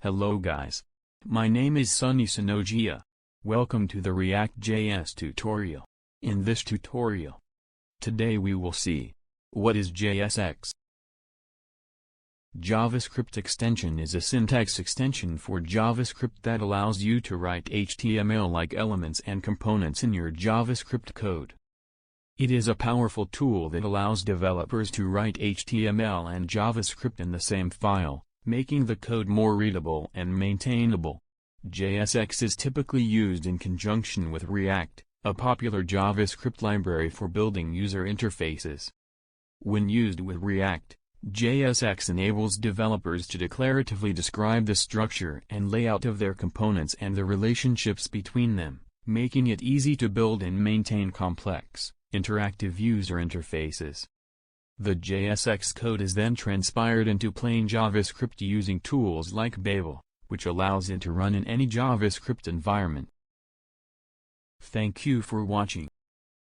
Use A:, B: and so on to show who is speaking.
A: Hello guys. My name is Shani Sinojiya. Welcome to the ReactJS tutorial. In this tutorial, today we will see, what is JSX? JavaScript extension is a syntax extension for JavaScript that allows you to write HTML-like elements and components in your JavaScript code. It is a powerful tool that allows developers to write HTML and JavaScript in the same file, making the code more readable and maintainable. JSX is typically used in conjunction with React, a popular JavaScript library for building user interfaces. When used with React, JSX enables developers to declaratively describe the structure and layout of their components and the relationships between them, making it easy to build and maintain complex, interactive user interfaces. The JSX code is then transpiled into plain JavaScript using tools like Babel, which allows it to run in any JavaScript environment. Thank you for watching.